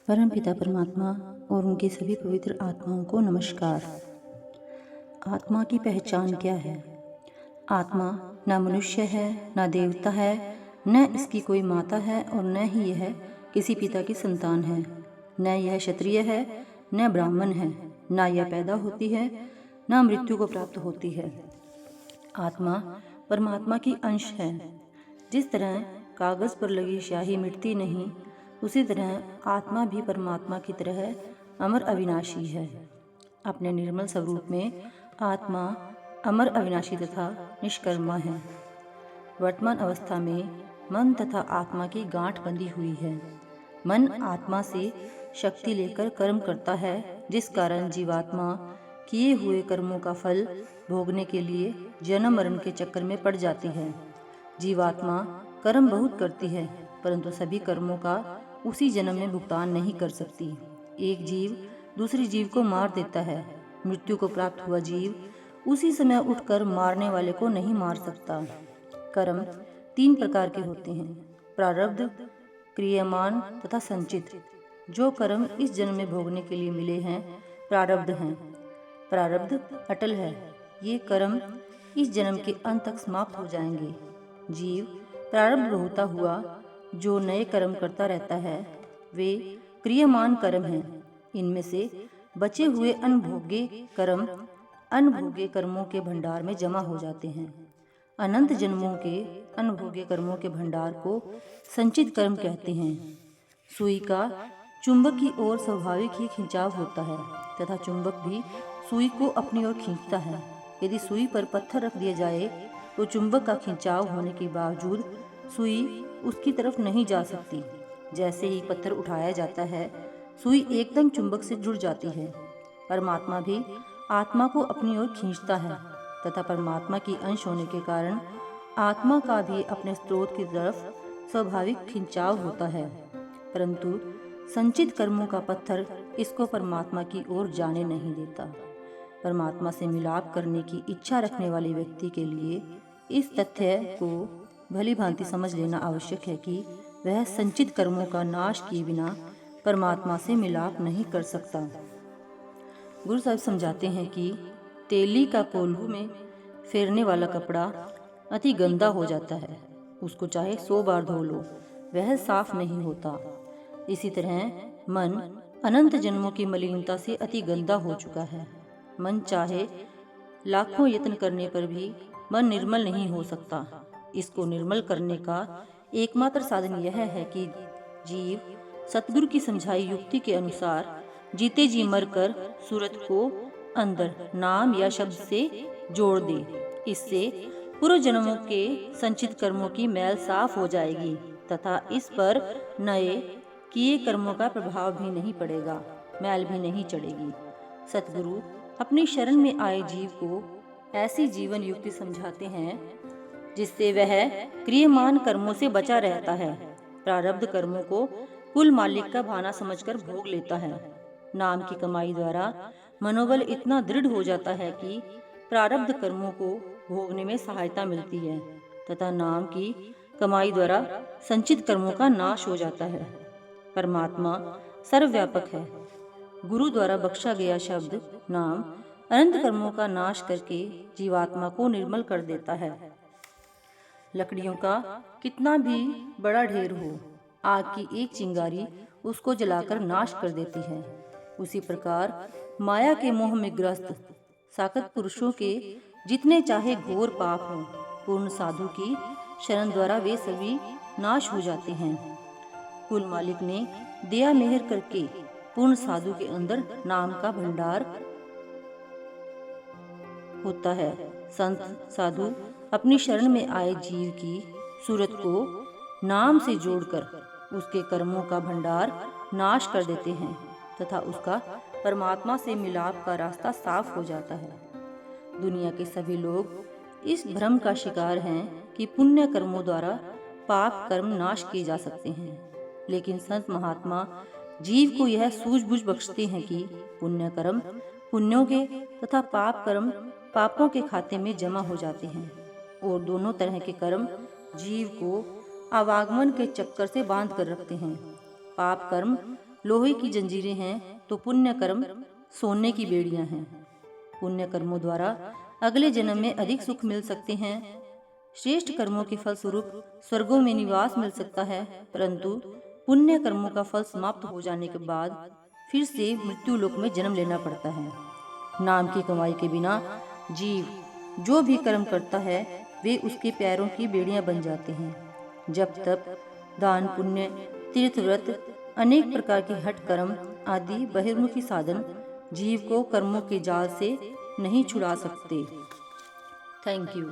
परमपिता परमात्मा और उनके सभी पवित्र आत्माओं को नमस्कार। आत्मा की पहचान क्या है? आत्मा न मनुष्य है, न देवता है, न इसकी कोई माता है और न ही यह किसी पिता की संतान है। न यह क्षत्रिय है, न ब्राह्मण है, न यह पैदा होती है, न मृत्यु को प्राप्त होती है। आत्मा परमात्मा की अंश है। जिस तरह कागज पर लगी स्याही मिटती नहीं, उसी तरह आत्मा भी परमात्मा की तरह अमर अविनाशी है। अपने निर्मल स्वरूप में आत्मा अमर अविनाशी तथा निष्कर्मा है। वर्तमान अवस्था में मन तथा आत्मा की गांठ बंधी हुई है। मन आत्मा से शक्ति लेकर कर्म करता है, जिस कारण जीवात्मा किए हुए कर्मों का फल भोगने के लिए जन्म मरण के चक्कर में पड़ जाती है। जीवात्मा कर्म बहुत करती है, परंतु सभी कर्मों का उसी जन्म में भुगतान नहीं कर सकती। एक जीव दूसरे जीव को मार देता है। मृत्यु को प्राप्त हुआ जीव उसी समय उठकर मारने वाले को नहीं मार सकता। कर्म 3 प्रकार के होते हैं: प्रारब्ध, क्रियमान तथा संचित। जो कर्म इस जन्म में भोगने के लिए मिले हैं प्रारब्ध हैं। प्रारब्ध अटल है। ये कर्म इस जन्म के अंत तक समाप्त हो जाएंगे। जीव प्रारब्ध भोगता हुआ जो नए कर्म करता रहता है, वे क्रियमान कर्म हैं। इनमें से बचे हुए अनभोगे कर्म अनभोगे कर्मों के भंडार में जमा हो जाते हैं। अनंत जन्मों के अनभोगे कर्मों के भंडार को संचित कर्म कहते हैं। सुई का चुंबक की ओर स्वाभाविक ही खिंचाव होता है तथा चुंबक भी सुई को अपनी ओर खींचता है। यदि सुई पर पत्थर रख दिया जाए तो चुंबक का खिंचाव होने के बावजूद सुई उसकी तरफ नहीं जा सकती। जैसे ही पत्थर उठाया जाता है, सुई एकदम चुंबक से जुड़ जाती है। परमात्मा भी आत्मा को अपनी ओर खींचता है तथा परमात्मा की अंश होने के कारण आत्मा का भी अपने स्रोत की तरफ स्वाभाविक खिंचाव होता है। परंतु संचित कर्मों का पत्थर इसको परमात्मा की ओर जाने नहीं देता। परमात्मा से मिलाप करने की इच्छा रखने वाले व्यक्ति के लिए इस तथ्य को भली भांति समझ लेना आवश्यक है कि वह संचित कर्मों का नाश किए बिना परमात्मा से मिलाप नहीं कर सकता। गुरु साहब समझाते हैं कि तेली का कोल्हू में फेरने वाला कपड़ा अति गंदा हो जाता है। उसको चाहे 100 बार धो लो, वह साफ नहीं होता। इसी तरह मन अनंत जन्मों की मलिनता से अति गंदा हो चुका है। मन चाहे लाखों यत्न करने पर भी मन निर्मल नहीं हो सकता। इसको निर्मल करने का एकमात्र साधन यह है कि जीव सतगुरु की समझाई युक्ति के अनुसार जीते जी मरकर सूरत को अंदर नाम या शब्द से जोड़ दे। इससे पूर्व जन्मों के संचित कर्मों की मैल साफ हो जाएगी तथा इस पर नए किए कर्मों का प्रभाव भी नहीं पड़ेगा, मैल भी नहीं चढ़ेगी। सतगुरु अपनी शरण में आए जीव को ऐसी जीवन युक्ति समझाते हैं जिससे वह क्रियमान कर्मों से बचा रहता है। प्रारब्ध कर्मों को कुल मालिक का भाना समझकर भोग लेता है। नाम की कमाई द्वारा मनोबल इतना दृढ़ हो जाता है कि प्रारब्ध कर्मों को भोगने में सहायता मिलती है तथा नाम की कमाई द्वारा संचित कर्मों का नाश हो जाता है। परमात्मा सर्वव्यापक है। गुरु द्वारा बख्शा गया शब्द नाम अनंत कर्मों का नाश करके जीवात्मा को निर्मल कर देता है। लकड़ियों का कितना भी बड़ा ढेर हो, आग की एक चिंगारी उसको जलाकर नाश कर देती है। उसी प्रकार माया के मोह में ग्रस्त साकत पुरुषों के जितने चाहे घोर पाप हों, पूर्ण साधु की शरण द्वारा वे सभी नाश हो जाते हैं। कुल मालिक ने दया मेहर करके पूर्ण साधु के अंदर नाम का भंडार होता है। संत साधु अपनी शरण में आए जीव की सूरत को नाम से जोड़कर उसके कर्मों का भंडार नाश कर देते हैं तथा उसका परमात्मा से मिलाप का रास्ता साफ हो जाता है। दुनिया के सभी लोग इस भ्रम का शिकार हैं कि पुण्य कर्मों द्वारा पाप कर्म नाश किए जा सकते हैं, लेकिन संत महात्मा जीव को यह सूझबूझ बख्शते हैं कि पुण्य कर्म पुण्यों के तथा पाप कर्म पापों के खाते में जमा हो जाते हैं और दोनों तरह के कर्म जीव को आवागमन के चक्कर से बांध कर रखते हैं। पाप कर्म लोहे की जंजीरें हैं तो पुण्य कर्म सोने की बेड़ियां हैं। पुण्य कर्मों द्वारा अगले जन्म में अधिक सुख मिल सकते हैं। श्रेष्ठ कर्मों के फलस्वरूप स्वर्गों में निवास मिल सकता है, परंतु पुण्य कर्मों का फल समाप्त हो जाने के बाद फिर से मृत्यु लोक में जन्म लेना पड़ता है। नाम की कमाई के बिना जीव जो भी कर्म करता है वे उसके पैरों की बेड़ियां बन जाते हैं। जब तक दान, पुण्य, तीर्थ व्रत, अनेक प्रकार के हठ कर्म आदि बहिर्मुखी साधन जीव को कर्मों के जाल से नहीं छुड़ा सकते। Thank you.